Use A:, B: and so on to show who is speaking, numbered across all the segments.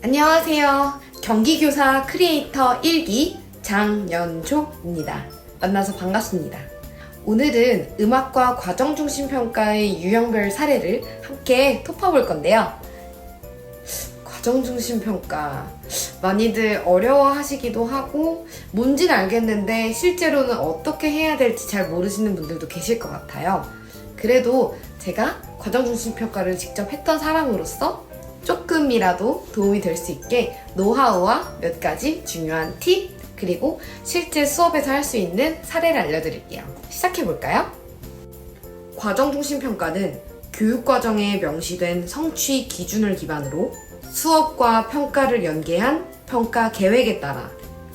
A: 안녕하세요. 경기교사 크리에이터 1기 장연초입니다. 만나서 반갑습니다. 오늘은 음악과 과정중심평가의 유형별 사례를 함께 톱어볼 건데요. 과정중심평가 많이들 어려워하시기도 하고 뭔지는 알겠는데 실제로는 어떻게 해야 될지 잘 모르시는 분들도 계실 것 같아요. 그래도 제가 과정중심평가를 직접 했던 사람으로서 조금이라도 도움이 될 수 있게 노하우와 몇 가지 중요한 팁, 그리고 실제 수업에서 할 수 있는 사례를 알려드릴게요. 시작해볼까요? 과정중심평가는 교육과정에 명시된 성취 기준을 기반으로 수업과 평가를 연계한 평가 계획에 따라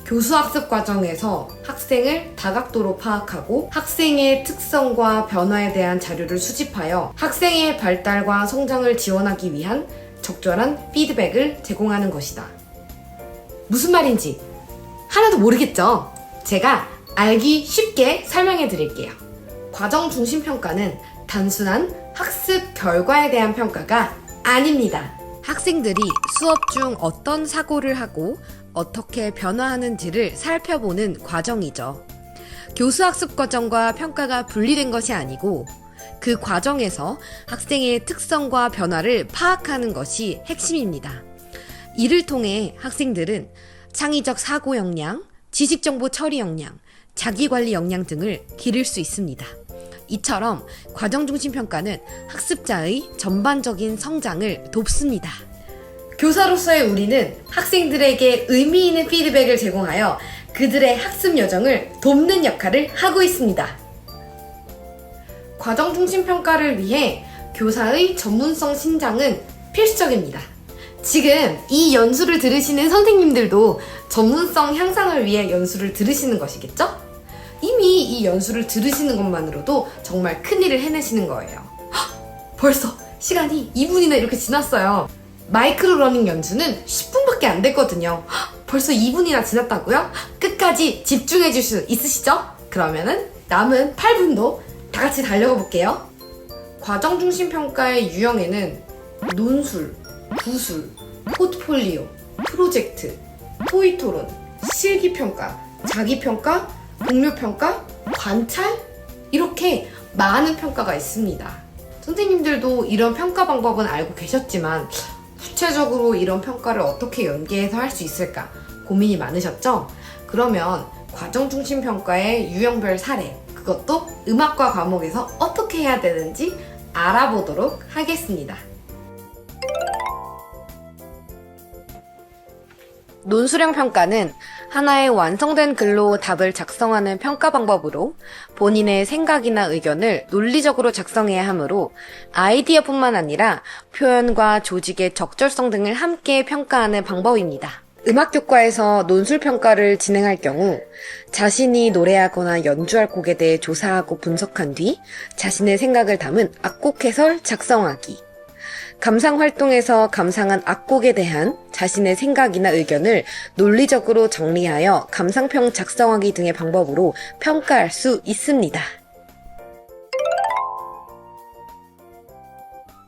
A: 교수학습 과정에서 학생을 다각도로 파악하고 학생의 특성과 변화에 대한 자료를 수집하여 학생의 발달과 성장을 지원하기 위한 적절한 피드백을 제공하는 것이다. 무슨 말인지 하나도 모르겠죠? 제가 알기 쉽게 설명해 드릴게요. 과정 중심 평가는 단순한 학습 결과에 대한 평가가 아닙니다. 학생들이 수업 중 어떤 사고를 하고 어떻게 변화하는지를 살펴보는 과정이죠. 교수학습 과정과 평가가 분리된 것이 아니고 그 과정에서 학생의 특성과 변화를 파악하는 것이 핵심입니다. 이를 통해 학생들은 창의적 사고 역량, 지식정보 처리 역량, 자기관리 역량 등을 기를 수 있습니다. 이처럼 과정중심평가는 학습자의 전반적인 성장을 돕습니다. 교사로서의 우리는 학생들에게 의미 있는 피드백을 제공하여 그들의 학습 여정을 돕는 역할을 하고 있습니다. 과정중심평가를 위해 교사의 전문성 신장은 필수적입니다. 지금 이 연수를 들으시는 선생님들도 전문성 향상을 위해 연수를 들으시는 것이겠죠? 이미 이 연수를 들으시는 것만으로도 정말 큰일을 해내시는 거예요. 헉, 벌써 시간이 2분이나 이렇게 지났어요. 마이크로 러닝 연수는 10분밖에 안 됐거든요. 헉, 벌써 2분이나 지났다고요? 끝까지 집중해 줄 수 있으시죠? 그러면은 남은 8분도 다 같이 달려가 볼게요. 과정중심평가의 유형에는 논술, 구술, 포트폴리오, 프로젝트, 토의토론, 실기평가, 자기평가, 동료평가, 관찰? 이렇게 많은 평가가 있습니다. 선생님들도 이런 평가 방법은 알고 계셨지만 구체적으로 이런 평가를 어떻게 연계해서 할 수 있을까 고민이 많으셨죠? 그러면 과정중심평가의 유형별 사례, 그것도 음악과 과목에서 어떻게 해야 되는지 알아보도록 하겠습니다. 논술형 평가는 하나의 완성된 글로 답을 작성하는 평가 방법으로 본인의 생각이나 의견을 논리적으로 작성해야 하므로 아이디어뿐만 아니라 표현과 조직의 적절성 등을 함께 평가하는 방법입니다. 음악교과에서 논술평가를 진행할 경우 자신이 노래하거나 연주할 곡에 대해 조사하고 분석한 뒤 자신의 생각을 담은 악곡 해설 작성하기, 감상활동에서 감상한 악곡에 대한 자신의 생각이나 의견을 논리적으로 정리하여 감상평 작성하기 등의 방법으로 평가할 수 있습니다.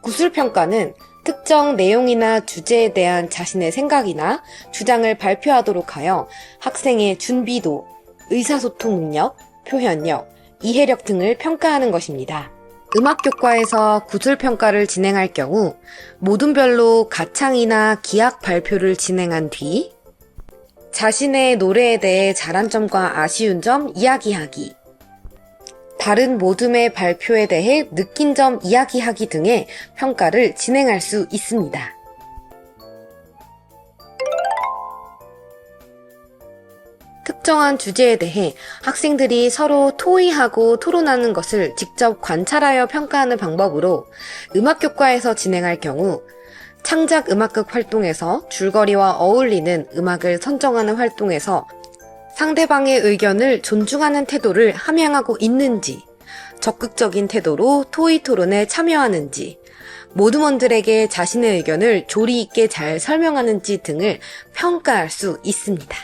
A: 구술평가는 특정 내용이나 주제에 대한 자신의 생각이나 주장을 발표하도록 하여 학생의 준비도, 의사소통 능력, 표현력, 이해력 등을 평가하는 것입니다. 음악교과에서 구술평가를 진행할 경우 모둠별로 가창이나 기악 발표를 진행한 뒤 자신의 노래에 대해 잘한 점과 아쉬운 점 이야기하기, 다른 모둠의 발표에 대해 느낀 점 이야기하기 등의 평가를 진행할 수 있습니다. 특정한 주제에 대해 학생들이 서로 토의하고 토론하는 것을 직접 관찰하여 평가하는 방법으로 음악교과에서 진행할 경우 창작 음악극 활동에서 줄거리와 어울리는 음악을 선정하는 활동에서 상대방의 의견을 존중하는 태도를 함양하고 있는지, 적극적인 태도로 토의 토론에 참여하는지, 모둠원들에게 자신의 의견을 조리 있게 잘 설명하는지 등을 평가할 수 있습니다.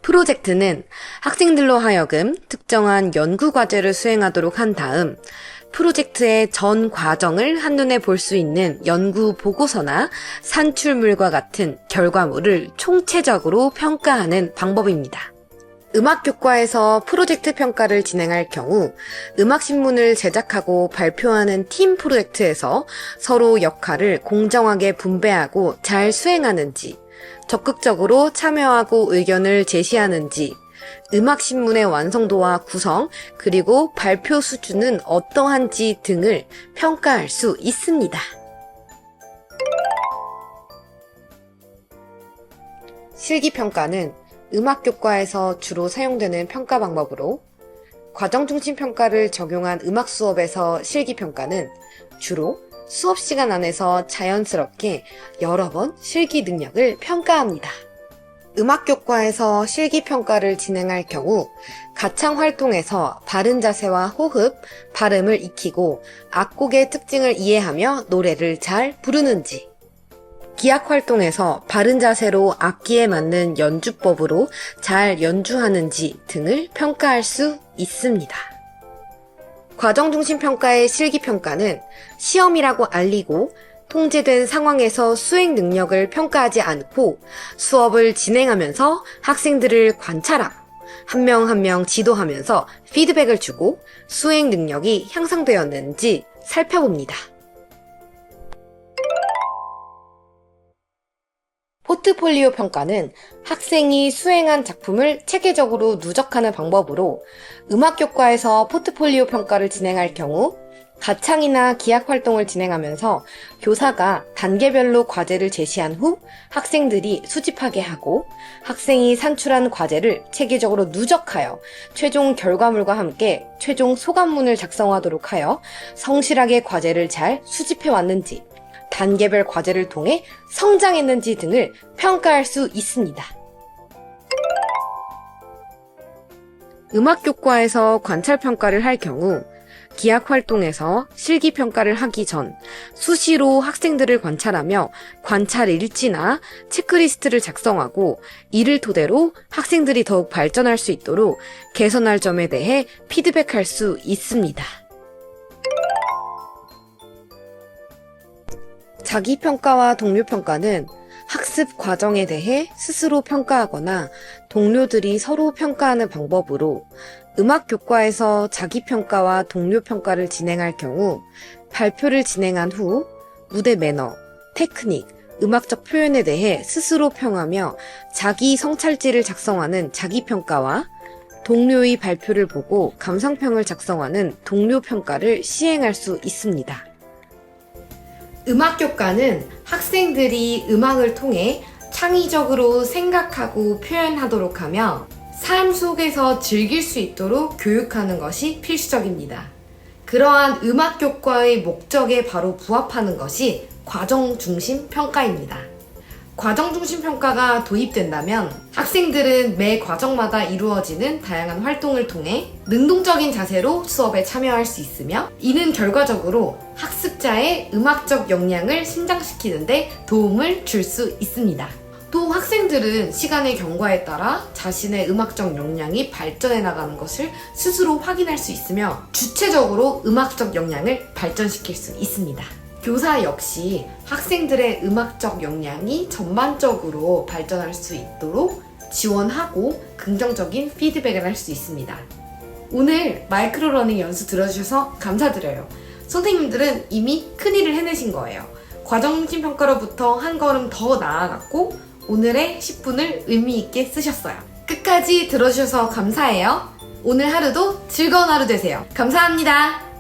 A: 프로젝트는 학생들로 하여금 특정한 연구 과제를 수행하도록 한 다음 프로젝트의 전 과정을 한눈에 볼 수 있는 연구 보고서나 산출물과 같은 결과물을 총체적으로 평가하는 방법입니다. 음악교과에서 프로젝트 평가를 진행할 경우 음악신문을 제작하고 발표하는 팀 프로젝트에서 서로 역할을 공정하게 분배하고 잘 수행하는지, 적극적으로 참여하고 의견을 제시하는지, 음악신문의 완성도와 구성, 그리고 발표 수준은 어떠한지 등을 평가할 수 있습니다. 실기평가는 음악교과에서 주로 사용되는 평가 방법으로, 과정중심 평가를 적용한 음악 수업에서 실기평가는 주로 수업 시간 안에서 자연스럽게 여러 번 실기 능력을 평가합니다. 음악교과에서 실기평가를 진행할 경우 가창 활동에서 바른 자세와 호흡, 발음을 익히고 악곡의 특징을 이해하며 노래를 잘 부르는지, 기악 활동에서 바른 자세로 악기에 맞는 연주법으로 잘 연주하는지 등을 평가할 수 있습니다. 과정중심 평가의 실기평가는 시험이라고 알리고 통제된 상황에서 수행 능력을 평가하지 않고 수업을 진행하면서 학생들을 관찰하고 한 명 한 명 지도하면서 피드백을 주고 수행 능력이 향상되었는지 살펴봅니다. 포트폴리오 평가는 학생이 수행한 작품을 체계적으로 누적하는 방법으로 음악교과에서 포트폴리오 평가를 진행할 경우 가창이나 기악 활동을 진행하면서 교사가 단계별로 과제를 제시한 후 학생들이 수집하게 하고 학생이 산출한 과제를 체계적으로 누적하여 최종 결과물과 함께 최종 소감문을 작성하도록 하여 성실하게 과제를 잘 수집해 왔는지, 단계별 과제를 통해 성장했는지 등을 평가할 수 있습니다. 음악교과에서 관찰평가를 할 경우 기악 활동에서 실기평가를 하기 전 수시로 학생들을 관찰하며 관찰 일지나 체크리스트를 작성하고 이를 토대로 학생들이 더욱 발전할 수 있도록 개선할 점에 대해 피드백할 수 있습니다. 자기평가와 동료평가는 학습 과정에 대해 스스로 평가하거나 동료들이 서로 평가하는 방법으로 음악교과에서 자기평가와 동료평가를 진행할 경우 발표를 진행한 후 무대 매너, 테크닉, 음악적 표현에 대해 스스로 평하며 자기 성찰지를 작성하는 자기평가와 동료의 발표를 보고 감상평을 작성하는 동료평가를 시행할 수 있습니다. 음악교과는 학생들이 음악을 통해 창의적으로 생각하고 표현하도록 하며 삶 속에서 즐길 수 있도록 교육하는 것이 필수적입니다. 그러한 음악교과의 목적에 바로 부합하는 것이 과정중심 평가입니다. 과정중심 평가가 도입된다면 학생들은 매 과정마다 이루어지는 다양한 활동을 통해 능동적인 자세로 수업에 참여할 수 있으며 이는 결과적으로 학습자의 음악적 역량을 신장시키는 데 도움을 줄 수 있습니다. 또 학생들은 시간의 경과에 따라 자신의 음악적 역량이 발전해 나가는 것을 스스로 확인할 수 있으며 주체적으로 음악적 역량을 발전시킬 수 있습니다. 교사 역시 학생들의 음악적 역량이 전반적으로 발전할 수 있도록 지원하고 긍정적인 피드백을 할 수 있습니다. 오늘 마이크로러닝 연수 들어주셔서 감사드려요. 선생님들은 이미 큰일을 해내신 거예요. 과정중심 평가로부터 한 걸음 더 나아갔고 오늘의 10분을 의미 있게 쓰셨어요. 끝까지 들어주셔서 감사해요. 오늘 하루도 즐거운 하루 되세요. 감사합니다.